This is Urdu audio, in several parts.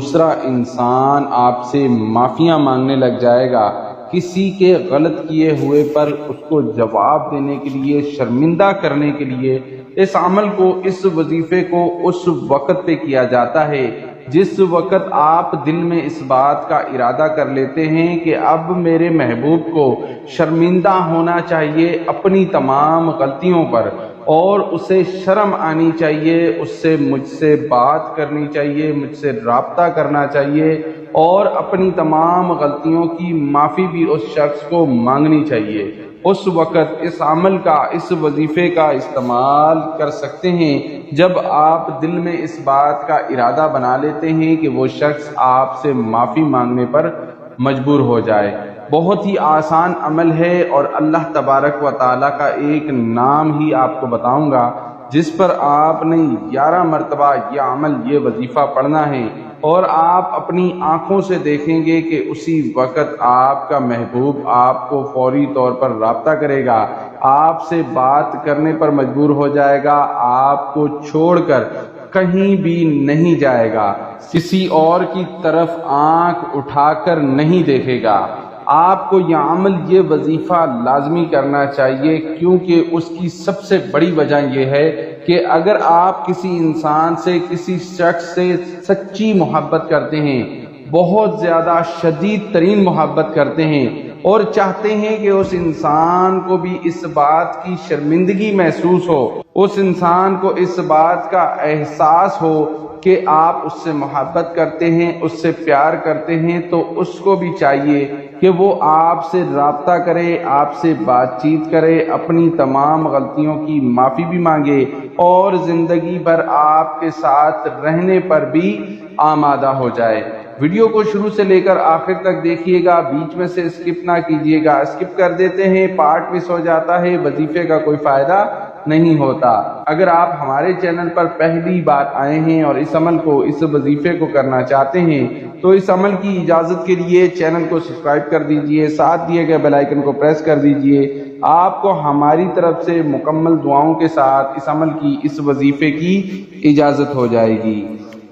دوسرا انسان آپ سے معافیاں مانگنے لگ جائے گا، کسی کے غلط کیے ہوئے پر اس کو جواب دینے کے لیے، شرمندہ کرنے کے لیے اس عمل کو، اس وظیفے کو اس وقت پہ کیا جاتا ہے جس وقت آپ دل میں اس بات کا ارادہ کر لیتے ہیں کہ اب میرے محبوب کو شرمندہ ہونا چاہیے اپنی تمام غلطیوں پر، اور اسے شرم آنی چاہیے، مجھ سے بات کرنی چاہیے، مجھ سے رابطہ کرنا چاہیے، اور اپنی تمام غلطیوں کی معافی بھی اس شخص کو مانگنی چاہیے۔ اس وقت اس عمل کا، اس وظیفے کا استعمال کر سکتے ہیں جب آپ دل میں اس بات کا ارادہ بنا لیتے ہیں کہ وہ شخص آپ سے معافی مانگنے پر مجبور ہو جائے۔ بہت ہی آسان عمل ہے، اور اللہ تبارک و تعالیٰ کا ایک نام ہی آپ کو بتاؤں گا جس پر آپ نے 11 مرتبہ یہ عمل، یہ وظیفہ پڑھنا ہے، اور آپ اپنی آنکھوں سے دیکھیں گے کہ اسی وقت آپ کا محبوب آپ کو فوری طور پر رابطہ کرے گا، آپ سے بات کرنے پر مجبور ہو جائے گا، آپ کو چھوڑ کر کہیں بھی نہیں جائے گا، کسی اور کی طرف آنکھ اٹھا کر نہیں دیکھے گا۔ آپ کو یہ عمل، یہ وظیفہ لازمی کرنا چاہیے، کیونکہ اس کی سب سے بڑی وجہ یہ ہے کہ اگر آپ کسی انسان سے، کسی شخص سے سچی محبت کرتے ہیں، بہت زیادہ شدید ترین محبت کرتے ہیں، اور چاہتے ہیں کہ اس انسان کو بھی اس بات کی شرمندگی محسوس ہو، اس انسان کو اس بات کا احساس ہو کہ آپ اس سے محبت کرتے ہیں، اس سے پیار کرتے ہیں، تو اس کو بھی چاہیے کہ وہ آپ سے رابطہ کرے، آپ سے بات چیت کرے، اپنی تمام غلطیوں کی معافی بھی مانگے، اور زندگی بھر آپ کے ساتھ رہنے پر بھی آمادہ ہو جائے۔ ویڈیو کو شروع سے لے کر آخر تک دیکھیے گا، بیچ میں سے اسکپ نہ کیجیے گا، اسکپ کر دیتے ہیں پارٹ مس ہو جاتا ہے، وظیفے کا کوئی فائدہ نہیں ہوتا۔ اگر آپ ہمارے چینل پر پہلی بار آئے ہیں اور اس عمل کو، اس وظیفے کو کرنا چاہتے ہیں، تو اس عمل کی اجازت کے لیے چینل کو سبسکرائب کر دیجئے، ساتھ دیے گئے بیل آئیکن کو پریس کر دیجئے۔ آپ کو ہماری طرف سے مکمل دعاؤں کے ساتھ اس عمل کی، اس وظیفے کی اجازت ہو جائے گی۔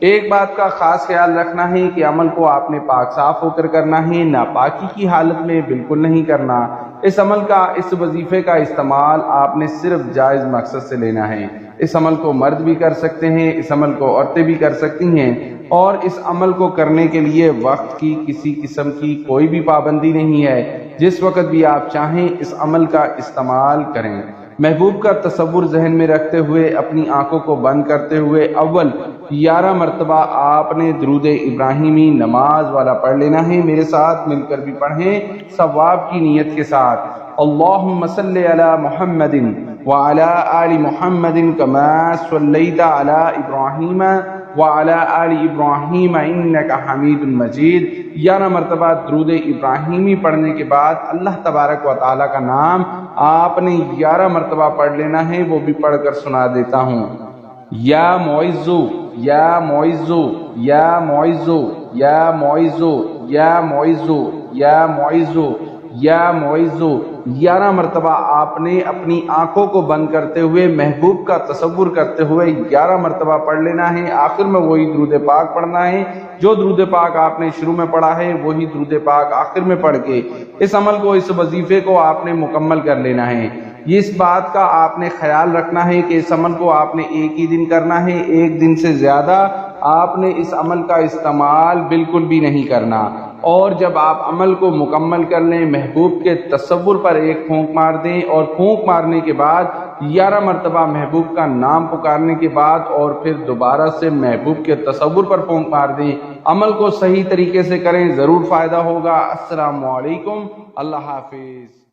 ایک بات کا خاص خیال رکھنا ہے کہ عمل کو آپ نے پاک صاف ہو کر کرنا ہے، ناپاکی کی حالت میں بالکل نہیں کرنا۔ اس عمل کا، اس وظیفے کا استعمال آپ نے صرف جائز مقصد سے لینا ہے۔ اس عمل کو مرد بھی کر سکتے ہیں، اس عمل کو عورتیں بھی کر سکتی ہیں، اور اس عمل کو کرنے کے لیے وقت کی کسی قسم کی کوئی بھی پابندی نہیں ہے، جس وقت بھی آپ چاہیں اس عمل کا استعمال کریں۔ محبوب کا تصور ذہن میں رکھتے ہوئے، اپنی آنکھوں کو بند کرتے ہوئے اول 11 مرتبہ آپ نے درود ابراہیمی نماز والا پڑھ لینا ہے۔ میرے ساتھ مل کر بھی پڑھیں ثواب کی نیت کے ساتھ۔ اللہم صلی علی محمد وعلی آل محمد کما صلیت علی ابراہیم وعلی آل ابراہیم انک حمید مجید۔ 11 مرتبہ درود ابراہیمی پڑھنے کے بعد اللہ تبارک و تعالیٰ کا نام آپ نے 11 مرتبہ پڑھ لینا ہے، وہ بھی پڑھ کر سنا دیتا ہوں۔ یا معزو، یا معزو، یا معزو، یا معزو، یا معزو، یا معزو، یا معزو۔ 11 مرتبہ آپ نے اپنی آنکھوں کو بند کرتے ہوئے، محبوب کا تصور کرتے ہوئے 11 مرتبہ پڑھ لینا ہے۔ آخر میں وہی درود پاک پڑھنا ہے، جو درود پاک آپ نے شروع میں پڑھا ہے وہی درود پاک آخر میں پڑھ کے اس عمل کو، اس وظیفے کو آپ نے مکمل کر لینا ہے۔ اس بات کا آپ نے خیال رکھنا ہے کہ اس عمل کو آپ نے ایک ہی دن کرنا ہے، ایک دن سے زیادہ آپ نے اس عمل کا استعمال بالکل بھی نہیں کرنا۔ اور جب آپ عمل کو مکمل کر لیں، محبوب کے تصور پر ایک پھونک مار دیں، اور پھونک مارنے کے بعد 11 مرتبہ محبوب کا نام پکارنے کے بعد، اور پھر دوبارہ سے محبوب کے تصور پر پھونک مار دیں۔ عمل کو صحیح طریقے سے کریں، ضرور فائدہ ہوگا۔ السلام علیکم، اللہ حافظ۔